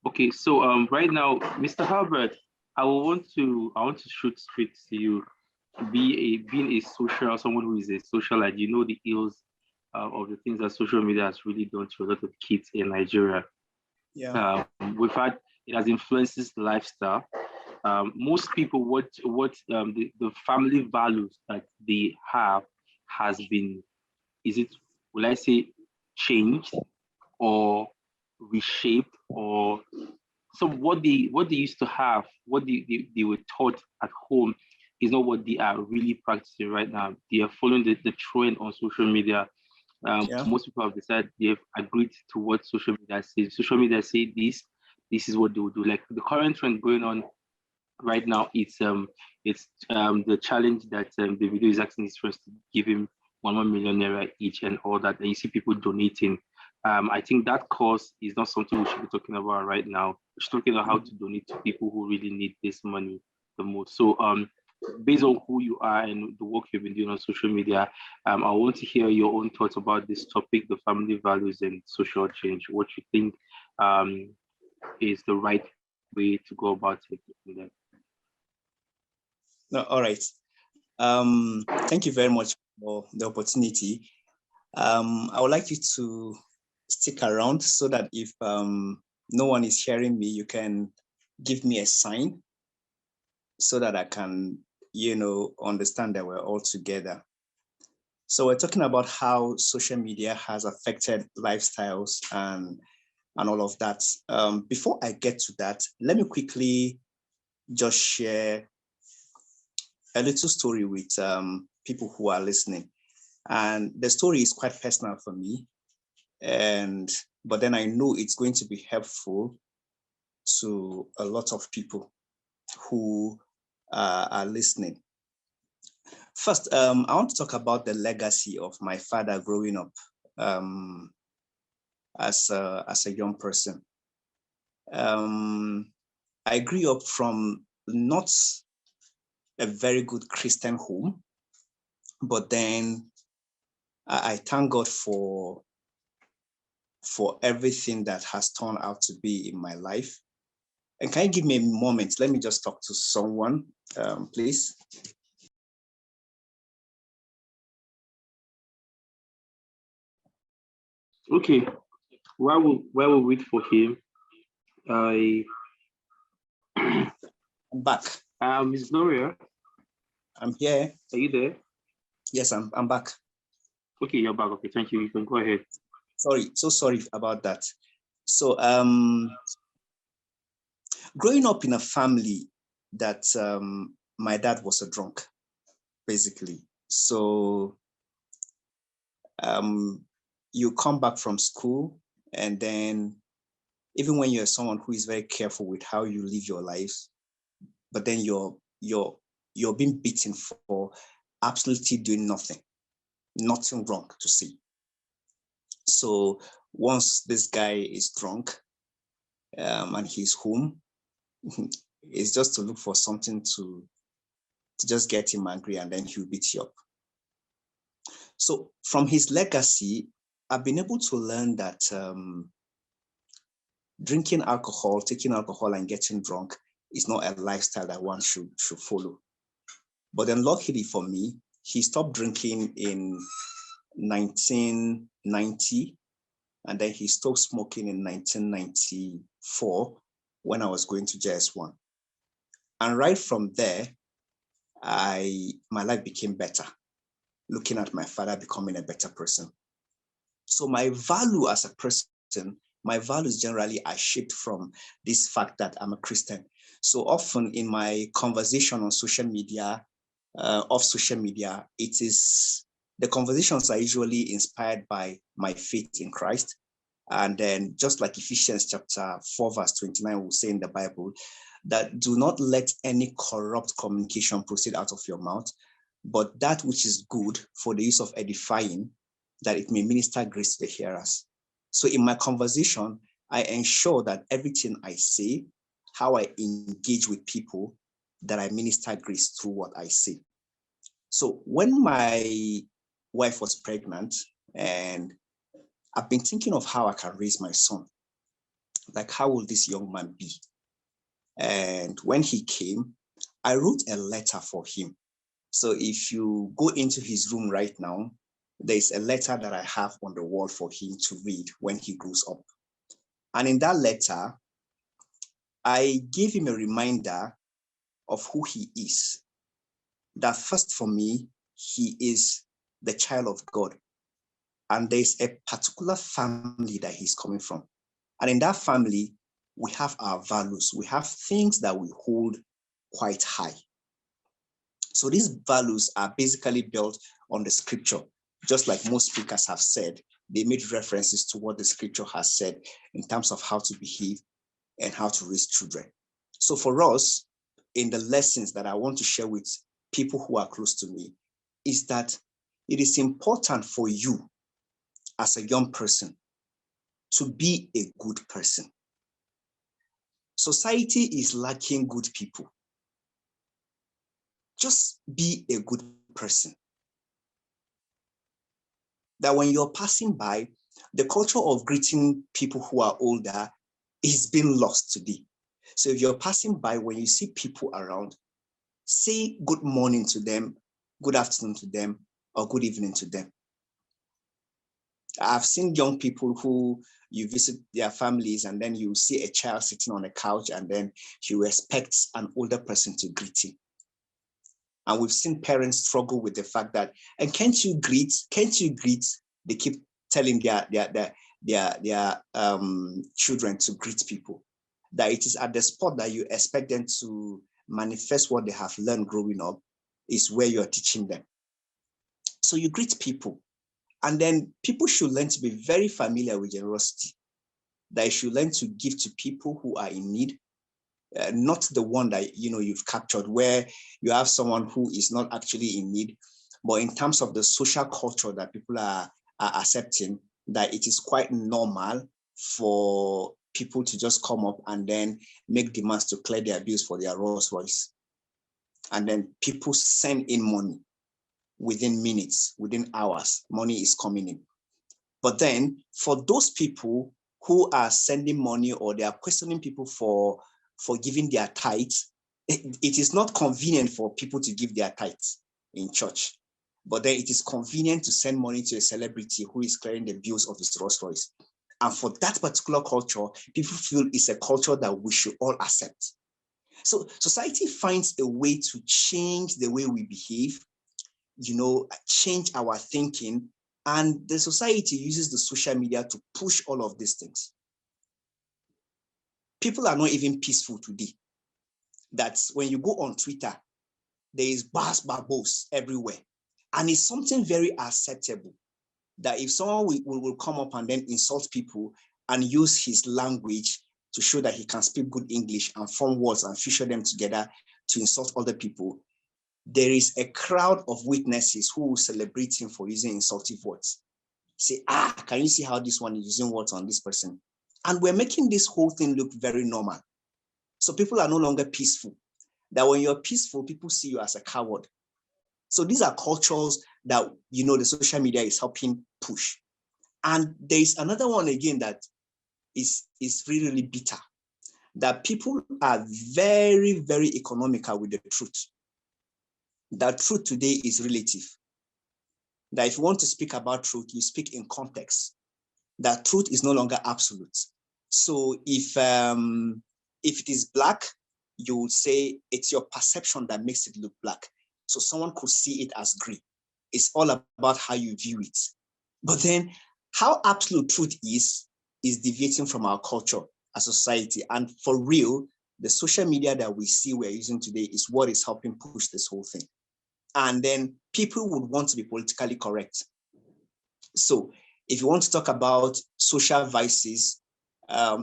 Speaker 6: okay. So right now, Mr. Herbert, I want to shoot straight to you. Being a social, someone who is a socialite, you know the ills of the things that social media has really done to a lot of kids in Nigeria.
Speaker 2: Yeah.
Speaker 6: We've had it has influenced this lifestyle. Most people, what the family values that they have has been, will I say, changed or reshaped, or so what they used to have, what they were taught at home is not what they are really practicing right now. They are following the trend on social media. Most people have decided they've agreed to what social media says. Social media say this is what they will do. Like the current trend going on right now, it's the challenge that the video is asking his friends to give him 1 million naira each and all that. And you see people donating. I think that cause is not something we should be talking about right now. We should talking about how to donate to people who really need this money the most. So based on who you are and the work you've been doing on social media, I want to hear your own thoughts about this topic, the family values and social change. What you think is the right way to go about it.
Speaker 2: No, all right. Thank you very much for the opportunity. I would like you to stick around so that if no one is hearing me, you can give me a sign so that I can, understand that we're all together. So we're talking about how social media has affected lifestyles and all of that. Before I get to that, let me quickly just share a little story with people who are listening. And the story is quite personal for me. But then I know it's going to be helpful to a lot of people who are listening. First, I want to talk about the legacy of my father growing up as a young person. I grew up from not a very good Christian home, but then I thank God for everything that has turned out to be in my life. And can you give me a moment? Let me just talk to someone, please.
Speaker 6: Okay, while we wait for him, I'm
Speaker 2: back.
Speaker 6: Miss Gloria.
Speaker 2: I'm here.
Speaker 6: Are you there?
Speaker 2: Yes, I'm back.
Speaker 6: Okay, you're back. Okay, thank you. You can go ahead.
Speaker 2: Sorry about that. So growing up in a family that my dad was a drunk, basically. So you come back from school, and then even when you're someone who is very careful with how you live your life, but then you're being beaten for absolutely doing nothing wrong to see. So once this guy is drunk and he's home, it's just to look for something to just get him angry, and then he'll beat you up. So from his legacy, I've been able to learn that drinking alcohol, taking alcohol and getting drunk is not a lifestyle that one should follow. But then luckily for me, he stopped drinking in 1990, and then he stopped smoking in 1994 when I was going to JS1. And right from there, my life became better, looking at my father becoming a better person. So my value as a person, my values generally are shaped from this fact that I'm a Christian. So often in my conversation on social media, the conversations are usually inspired by my faith in Christ. And then just like Ephesians chapter 4, verse 29 will say in the Bible, that do not let any corrupt communication proceed out of your mouth, but that which is good for the use of edifying, that it may minister grace to the hearers. So in my conversation, I ensure that everything I say, how I engage with people, that I minister grace through what I say. So when my wife was pregnant, and I've been thinking of how I can raise my son, like how will this young man be? And when he came, I wrote a letter for him. So if you go into his room right now, there's a letter that I have on the wall for him to read when he grows up. And in that letter, I gave him a reminder of who he is. That first for me, he is the child of God. And there's a particular family that he's coming from. And in that family, we have our values. We have things that we hold quite high. So these values are basically built on the scripture. Just like most speakers have said, they made references to what the scripture has said in terms of how to behave and how to raise children. So for us, in the lessons that I want to share with people who are close to me, is that it is important for you as a young person to be a good person. Society is lacking good people. Just be a good person. That when you're passing by, the culture of greeting people who are older is being lost today. So if you're passing by, when you see people around, say good morning to them, good afternoon to them, or good evening to them. I've seen young people who you visit their families and then you see a child sitting on a couch and then you expect an older person to greet him. And we've seen parents struggle with the fact that, and can't you greet? They keep telling their children to greet people. That it is at the spot that you expect them to manifest what they have learned growing up is where you're teaching them. So you greet people. And then people should learn to be very familiar with generosity. They should learn to give to people who are in need, not the one that you've captured where you have someone who is not actually in need, but in terms of the social culture that people are accepting, that it is quite normal for people to just come up and then make demands to clear their bills for their Rolls Royce. And then people send in money within minutes, within hours, money is coming in. But then for those people who are sending money or they are questioning people for giving their tithes, it is not convenient for people to give their tithes in church. But then it is convenient to send money to a celebrity who is clearing the bills of his Rolls Royce. And for that particular culture, people feel it's a culture that we should all accept. So society finds a way to change the way we behave, change our thinking, and the society uses the social media to push all of these things. People are not even peaceful today. That's when you go on Twitter, there is barbos everywhere. And it's something very acceptable that if someone will come up and then insult people and use his language to show that he can speak good English and form words and future them together to insult other people, there is a crowd of witnesses who will celebrate him for using insultive words. say, can you see how this one is using what on this person? And we're making this whole thing look very normal. So people are no longer peaceful. That when you're peaceful, people see you as a coward. So these are cultures that, the social media is helping push. And there's another one again that is really, really bitter, that people are very, very economical with the truth. That truth today is relative. That if you want to speak about truth, you speak in context. That truth is no longer absolute. So if it is black, you would say it's your perception that makes it look black. So someone could see it as gray. It's all about how you view it. But then how absolute truth is deviating from our culture as a society. And for real, the social media that we see we're using today is what is helping push this whole thing. And then people would want to be politically correct. So if you want to talk about social vices,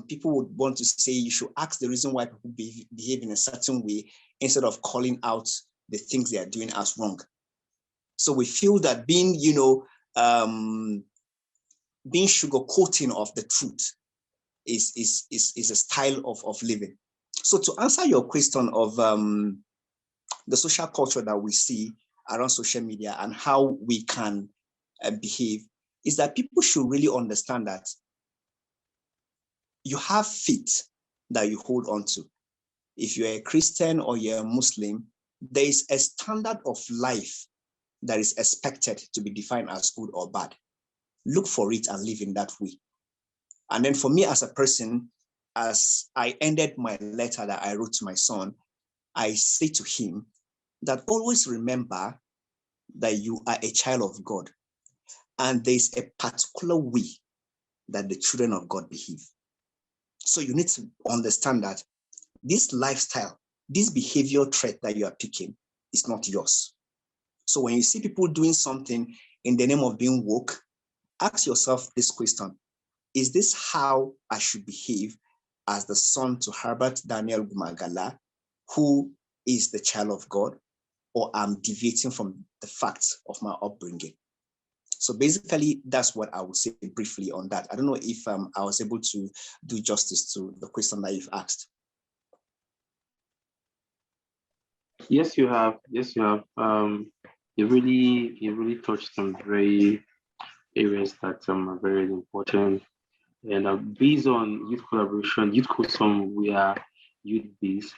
Speaker 2: people would want to say you should ask the reason why people behave in a certain way instead of calling out the things they are doing as wrong. So we feel that being sugarcoating of the truth is a style of living. So to answer your question of the social culture that we see around social media and how we can behave, is that people should really understand that you have faith that you hold on to. If you're a Christian or you're a Muslim, there is a standard of life that is expected to be defined as good or bad. Look for it and live in that way. And then for me as a person, as I ended my letter that I wrote to my son, I say to him that always remember that you are a child of God. And there's a particular way that the children of God behave. So you need to understand that this lifestyle, this behavioral trait that you are picking is not yours. So when you see people doing something in the name of being woke, ask yourself this question: is this how I should behave as the son to Herbert Daniel Gumagala, who is the child of God, or I'm deviating from the facts of my upbringing? So basically, that's what I would say briefly on that. I don't know if I was able to do justice to the question that you've asked.
Speaker 6: Yes, you have. Yes, you have. You really touched some very areas that are very important. And based on youth collaboration, Youthcosum, we are youth-based.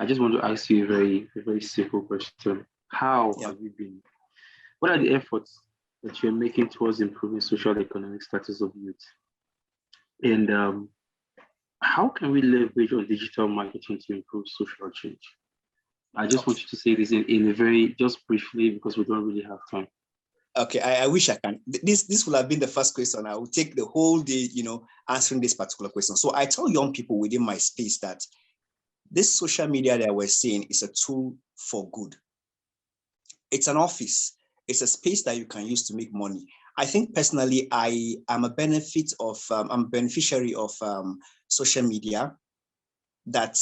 Speaker 6: I just want to ask you a very simple question. How have you been? What are the efforts that you're making towards improving social and economic status of youth? And how can we leverage on digital marketing to improve social change? I just want you to say this in a very, just briefly, because we don't really have time.
Speaker 2: Okay, I wish I can. This will have been the first question. I will take the whole day, answering this particular question. So I tell young people within my space that this social media that we're seeing is a tool for good. It's an office. It's a space that you can use to make money. I think personally, I'm a beneficiary of social media, that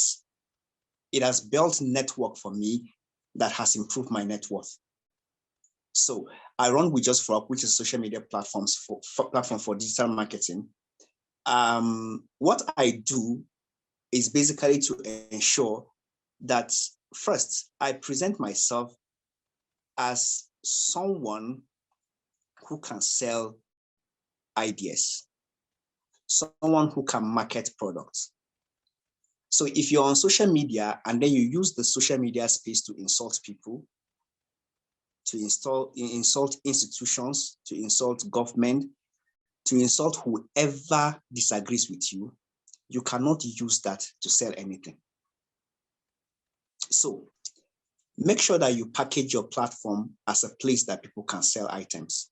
Speaker 2: it has built network for me that has improved my net worth. So I run We Just Frog, which is a social media platform for digital marketing. What I do is basically to ensure that first, I present myself as someone who can sell ideas, someone who can market products. So if you're on social media and then you use the social media space to insult people, to insult institutions, to insult government, to insult whoever disagrees with you, you cannot use that to sell anything. So make sure that you package your platform as a place that people can sell items.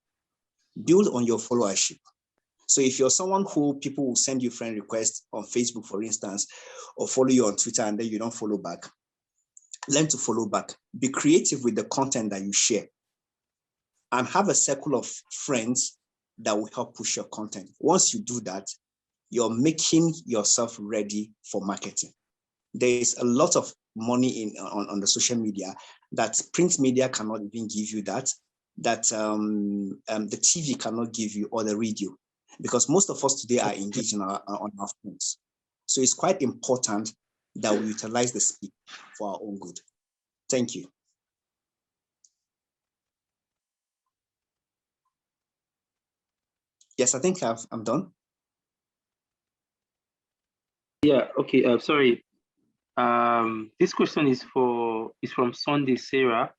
Speaker 2: Build on your followership. So if you're someone who people will send you friend requests on Facebook, for instance, or follow you on Twitter and then you don't follow back, learn to follow back. Be creative with the content that you share. And have a circle of friends that will help push your content. Once you do that, you're making yourself ready for marketing. There is a lot of money on the social media that print media cannot even give you that. that the TV cannot give you, or the radio, because most of us today are engaged on our phones. So it's quite important that we utilize the speed for our own good. Thank you. Yes, I think I'm done.
Speaker 6: Yeah, okay, sorry. This question is from Sunday Sarah.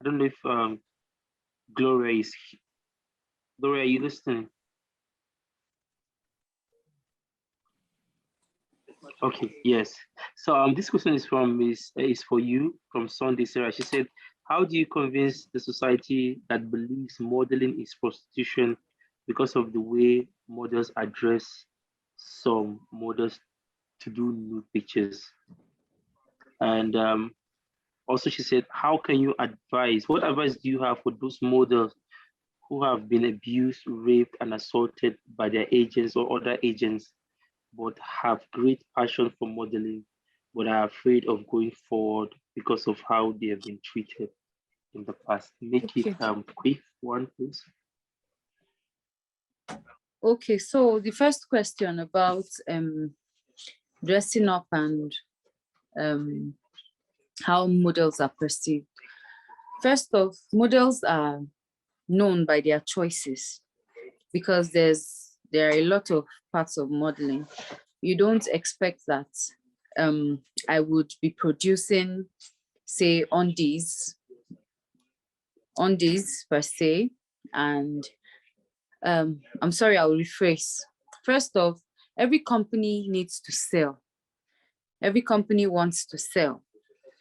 Speaker 6: I don't know if Gloria, are you listening? Okay, yes. So this question is for you, from Sunday Sarah. She said, how do you convince the society that believes modeling is prostitution because of the way models address some models to do nude pictures? And also she said, how can you advise, what advice do you have for those models who have been abused, raped, and assaulted by their agents or other agents, but have great passion for modeling, but are afraid of going forward because of how they have been treated in the past? Make it quick one, please.
Speaker 4: Okay, so the first question about dressing up and how models are perceived. First off, models are known by their choices, because there are a lot of parts of modeling. You don't expect that I would be producing, say, undies per se, and I'm sorry, I'll rephrase. First off, every company needs to sell. Every company wants to sell.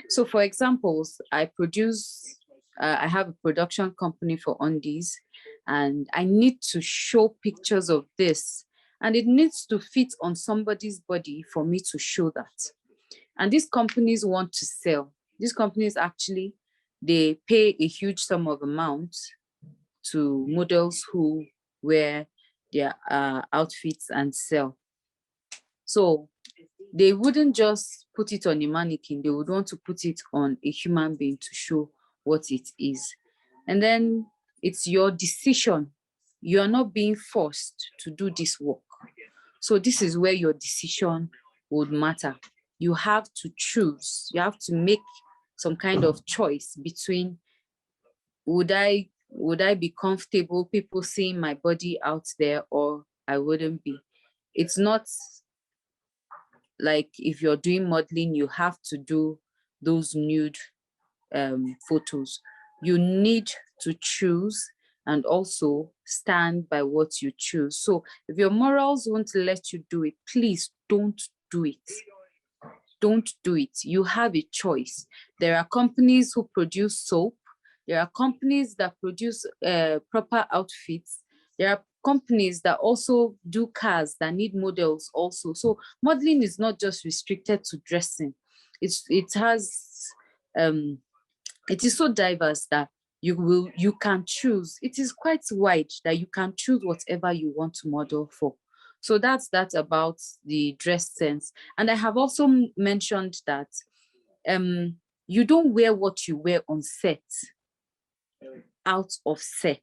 Speaker 4: So for examples, I have a production company for undies, and I need to show pictures of this, and it needs to fit on somebody's body for me to show that. And these companies want to sell. These companies actually, they pay a huge sum of amount to models who wear their outfits and sell. So they wouldn't just put it on a mannequin, they would want to put it on a human being to show what it is. And then it's your decision. You are not being forced to do this work. So this is where your decision would matter. You have to choose, you have to make some kind of choice between, would I be comfortable people seeing my body out there, or I wouldn't be. It's not like if you're doing modeling, you have to do those nude photos. You need to choose and also stand by what you choose. So if your morals won't let you do it, please don't do it. Don't do it. You have a choice. There are companies who produce soap. There are companies that produce proper outfits. There are companies that also do cars that need models also. So modeling is not just restricted to dressing. It is so diverse that you can choose. It is quite wide that you can choose whatever you want to model for. So that's about the dress sense. And I have also mentioned that you don't wear what you wear on set, out of set.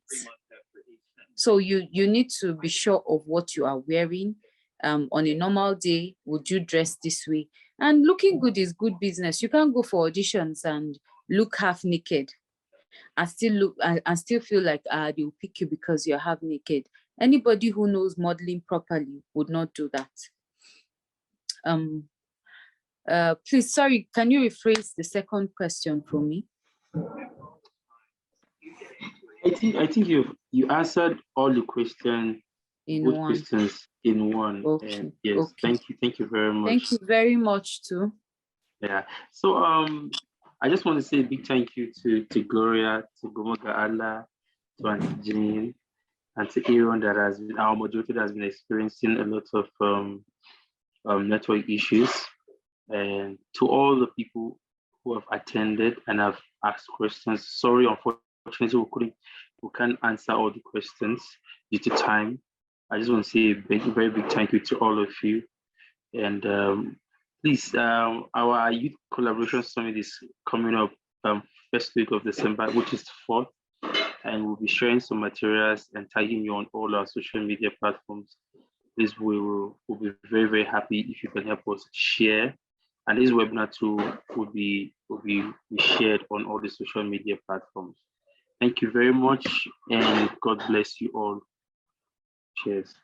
Speaker 4: So you need to be sure of what you are wearing. On a normal day, would you dress this way? And looking good is good business. You can't go for auditions and look half naked and still feel like they'll pick you because you're half naked. Anybody who knows modeling properly would not do that. Please, sorry, can you rephrase the second question for me?
Speaker 6: I think you answered all the questions, questions in one.
Speaker 4: Okay.
Speaker 6: Yes,
Speaker 4: okay.
Speaker 6: Thank you very much.
Speaker 4: Thank you very much too.
Speaker 6: Yeah. So I just want to say a big thank you to Gloria, to Gomoga Allah, to Auntie Jean, and to Aaron, that has been our moderator, that has been experiencing a lot of network issues, and to all the people who have attended and have asked questions. Sorry, unfortunately, we can't answer all the questions due to time. I just want to say a very big thank you to all of you. And please, our Youth Collaboration Summit is coming up first week of December, which is the 4th. and we'll be sharing some materials and tagging you on all our social media platforms. This will be very, very happy if you can help us share. And this webinar too will be shared on all the social media platforms. Thank you very much, and God bless you all. Cheers.